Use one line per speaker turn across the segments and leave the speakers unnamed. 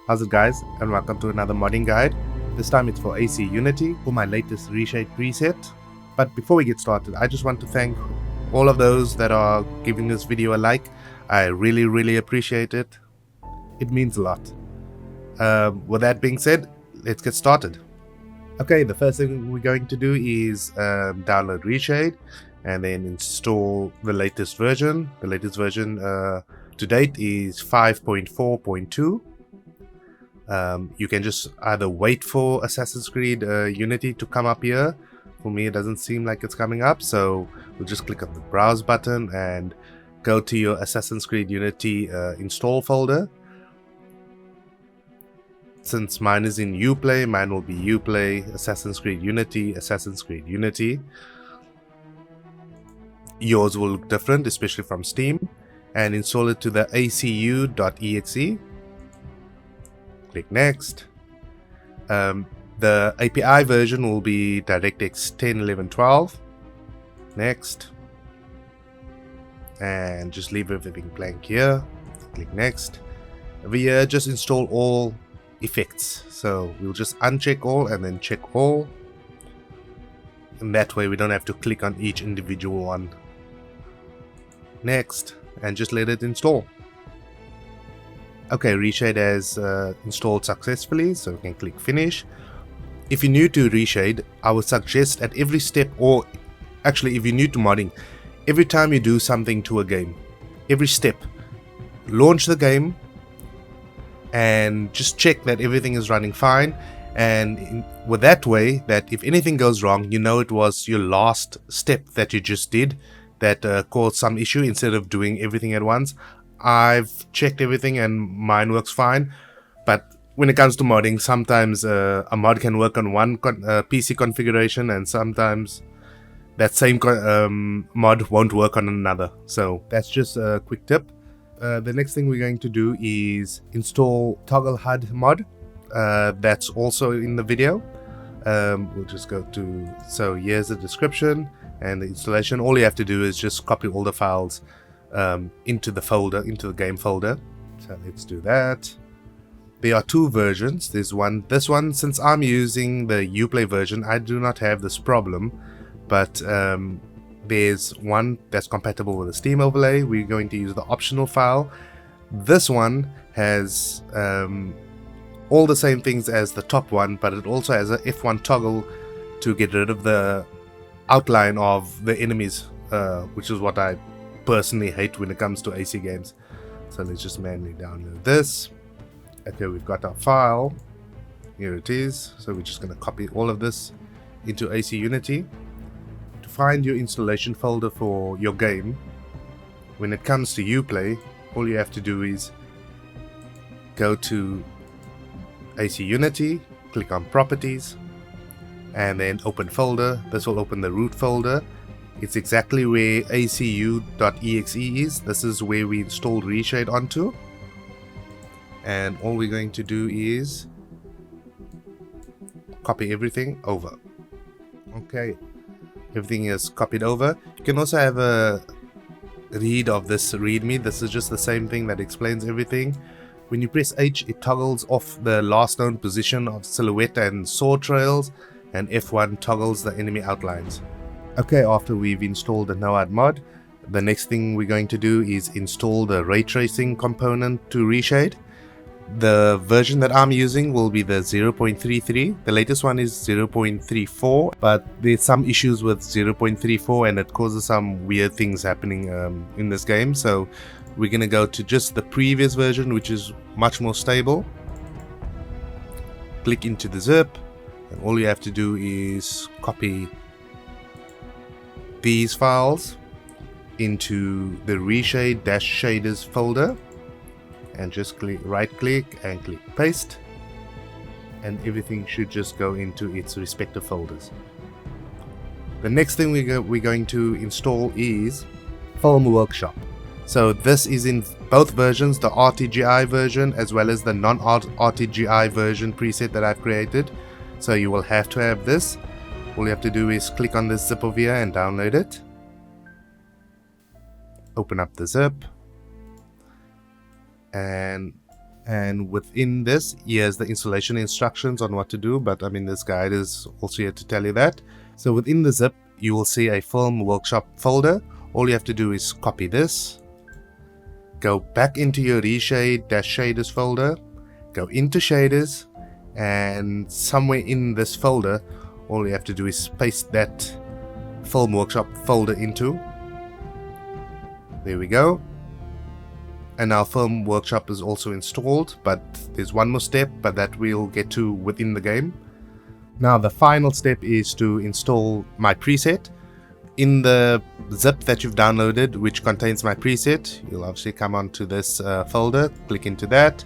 How's it guys, and welcome to another modding guide. This time it's for AC Unity for my latest Reshade preset. But before we get started, I just want to thank all of those that are giving this video a like. I really appreciate it. It means a lot. With that being said, let's get started. Okay, the first thing we're going to do is download Reshade and then install the latest version. The latest version to date is 5.4.2. You can just either wait for Assassin's Creed Unity to come up here. For me, it doesn't seem like it's coming up, so we'll just click on the browse button and go to your Assassin's Creed Unity install folder. Since mine is in Uplay, mine will be Uplay, Assassin's Creed Unity, Assassin's Creed Unity. Yours will look different, especially from Steam, and install it to the acu.exe. Click next. The API version will be DirectX 10.11.12. Next. And just leave everything blank here. Click next. Over here, just install all effects. So we'll just uncheck all and then check all. And that way we don't have to click on each individual one. Next. And just let it install. Okay, Reshade has installed successfully, so we can click finish. If you're new to Reshade, I would suggest at every step, or actually if you're new to modding, every time you do something to a game, every step, launch the game and just check that everything is running fine. And with that way, that if anything goes wrong, you know it was your last step that you just did that caused some issue instead of doing everything at once. I've checked everything and mine works fine, but when it comes to modding, sometimes a mod can work on one PC configuration and sometimes that same mod won't work on another. So that's just a quick tip. The next thing we're going to do is install Toggle Hud Mod. That's also in the video. We'll just go to, so here's the description and the installation. All you have to do is just copy all the files into the folder, into the game folder. So let's do that. There are two versions. There's this one, since I'm using the Uplay version, I do not have this problem, but there's one that's compatible with the Steam overlay. We're going to use the optional file. This one has all the same things as the top one, but it also has a F1 toggle to get rid of the outline of the enemies, which is what I personally hate when it comes to AC games. So let's just manually download this. Okay, we've got our file. Here it is. So we're just going to copy all of this into AC Unity. To find your installation folder for your game, when it comes to Uplay, all you have to do is go to AC Unity, click on Properties, and then open folder. This will open the root folder. It's exactly where acu.exe is. This is where we installed Reshade onto. And all we're going to do is copy everything over. Okay, everything is copied over. You can also have a read of this readme. This is just the same thing that explains everything. When you press H, it toggles off the last known position of silhouette and sword trails, and F1 toggles the enemy outlines. Okay, after we've installed the Hud mod, the next thing we're going to do is install the ray tracing component to Reshade. The version that I'm using will be the 0.33. The latest one is 0.34, but there's some issues with 0.34 and it causes some weird things happening in this game. So we're going to go to just the previous version, which is much more stable. Click into the zip, and all you have to do is copy these files into the Reshade-shaders folder and just right click and click paste, and everything should just go into its respective folders. The next thing we're going to install is Film Workshop. So this is in both versions, the RTGI version as well as the non-RTGI version preset that I've created. So you will have to have this. All you have to do is click on this zip over here and download it. Open up the zip and And within this, here's the installation instructions on what to do, but I mean this guide is also here to tell you that. So within the zip, you will see a Film Workshop folder. All you have to do is copy this, go back into your Reshade-shaders folder, go into shaders, and somewhere in this folder, all you have to do is paste that Film Workshop folder into. There we go. And now Film Workshop is also installed, but there's one more step, but that we'll get to within the game. Now the final step is to install my preset. In the zip that you've downloaded, which contains my preset, you'll obviously come onto this folder, click into that.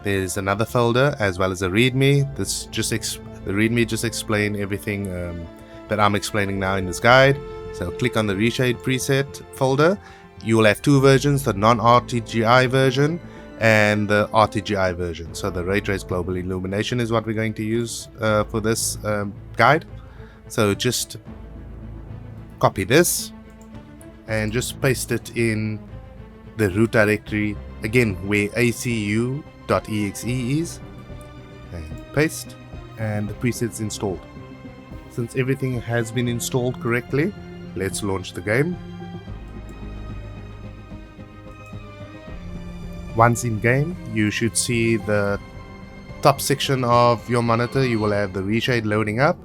There's another folder as well as a readme. This just the readme just explain everything that I'm explaining now in this guide. So click on the Reshade preset folder. You will have two versions, the non-RTGI version and the RTGI version. So the Ray Trace Global Illumination is what we're going to use for this guide. So just copy this and just paste it in the root directory, again where acu.exe is, and paste, and the preset's installed. Since everything has been installed correctly, let's launch the game. Once in game, you should see the top section of your monitor. You will have the Reshade loading up.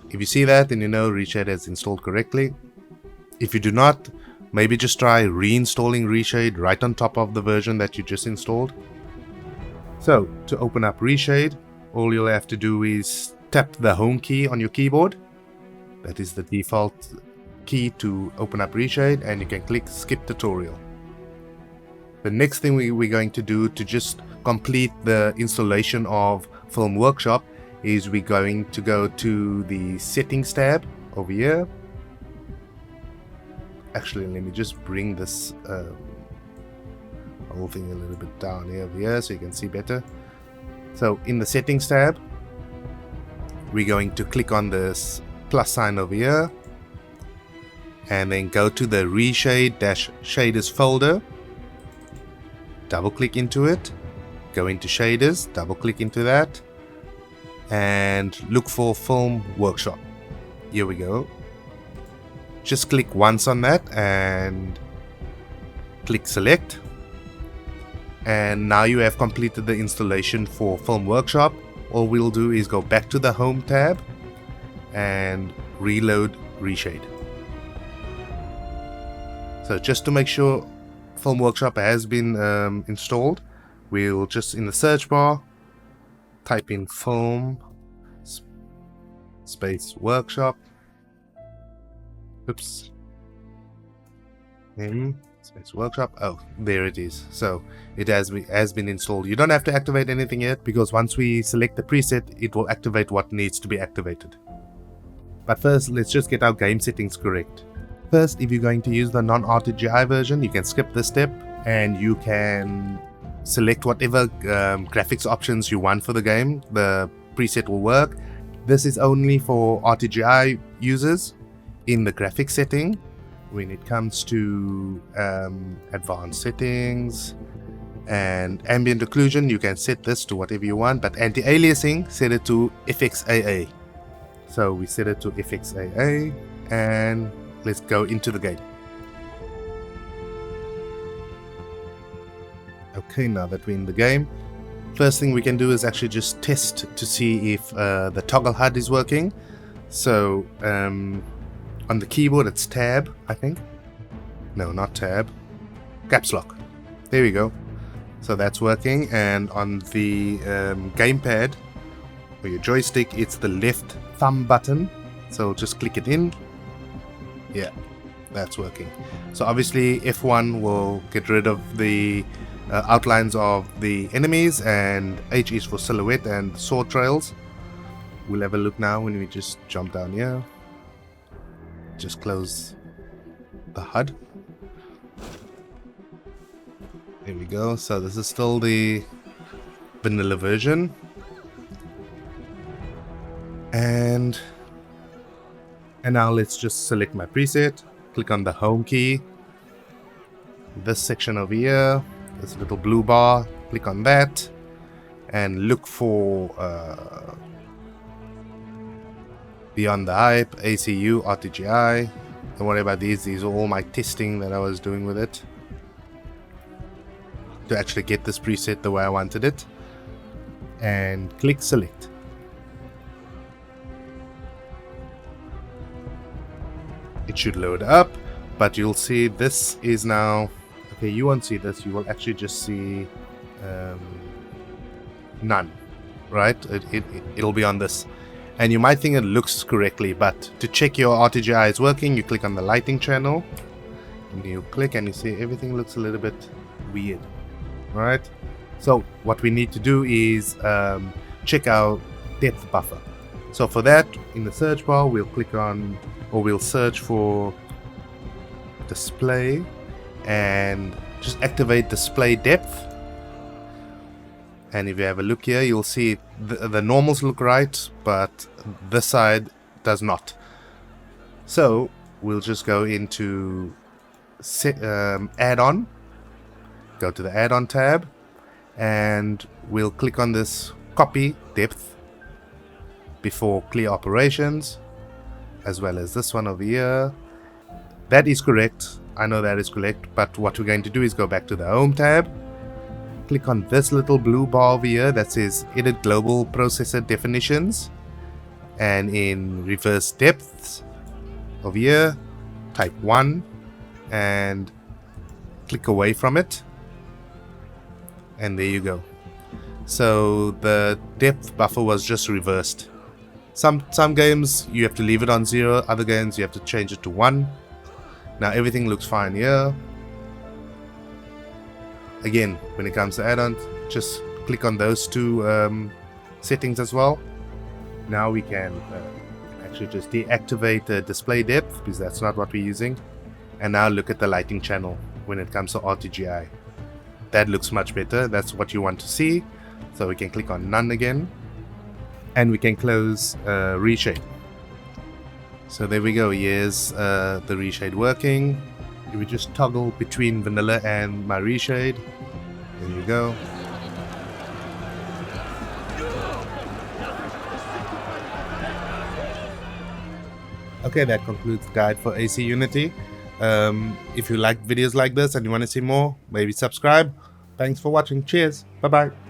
If you see that, then you know Reshade has installed correctly. If you do not, maybe just try reinstalling Reshade right on top of the version that you just installed. So to open up Reshade, all you'll have to do is tap the home key on your keyboard. That is the default key to open up Reshade, and you can click skip tutorial. The next thing we're going to do to just complete the installation of Film Workshop is we're going to go to the settings tab over here. Actually, let me just bring this whole thing a little bit down here over here so you can see better. So in the settings tab, we're going to click on this plus sign over here and then go to the Reshade-shaders folder. Double click into it, go into shaders, double click into that, and look for Film Workshop. Here we go. Just click once on that and click select. And now you have completed the installation for Film Workshop. All we'll do is go back to the Home tab and reload Reshade. So just to make sure Film Workshop has been installed, we'll just in the search bar type in Film space Workshop. Oops. Space Workshop. Oh, there it is. So it has been installed. You don't have to activate anything yet, because once we select the preset, it will activate what needs to be activated. But first, let's just get our game settings correct. First, if you're going to use the non-RTGI version, you can skip this step and you can select whatever graphics options you want for the game. The preset will work. This is only for RTGI users. In the graphics setting, when it comes to advanced settings and ambient occlusion, you can set this to whatever you want, but anti-aliasing, set it to FXAA. So we set it to FXAA and let's go into the game. Okay, now that we're in the game, first thing we can do is actually just test to see if the toggle HUD is working. So on the keyboard it's tab, I think. No, not tab. Caps lock. There we go. So that's working. And on the gamepad or your joystick, it's the left thumb button. So just click it in. Yeah, that's working. So obviously F1 will get rid of the outlines of the enemies, and H is for silhouette and sword trails. We'll have a look now when we just jump down here. Just close the HUD. There we go. So this is still the vanilla version. And now let's just select my preset, click on the home key, this section over here, this little blue bar, click on that and look for Beyond the Hype, ACU, RTGI. Don't worry about these are all my testing that I was doing with it to actually get this preset the way I wanted it, and click select. It should load up, but you'll see this is now, okay, you won't see this, you will actually just see none, right? It'll be on this. And you might think it looks correctly, but to check your RTGI is working, you click on the lighting channel, and you click and you see everything looks a little bit weird, right? So what we need to do is check our depth buffer. So for that, in the search bar, we'll click on, or we'll search for display and just activate display depth. And if you have a look here, you'll see the normals look right, but this side does not. So we'll just go into add-on, go to the add-on tab, and we'll click on this copy depth before clear operations, as well as this one over here. That is correct. I know that is correct, but what we're going to do is go back to the home tab, click on this little blue bar over here that says edit global processor definitions, and in reverse depths over here type 1 and click away from it, and there you go. So the depth buffer was just reversed. Some games you have to leave it on 0, other games you have to change it to 1. Now everything looks fine here. Again, when it comes to add-ons, just click on those two settings as well. Now we can actually just deactivate the display depth, because that's not what we're using. And now look at the lighting channel when it comes to RTGI. That looks much better. That's what you want to see. So we can click on none again, and we can close Reshade. So there we go. Here's the Reshade working. We just toggle between vanilla and my Reshade. There you go. Okay, that concludes the guide for AC Unity. If you like videos like this and you want to see more, maybe subscribe. Thanks for watching. Cheers. Bye bye.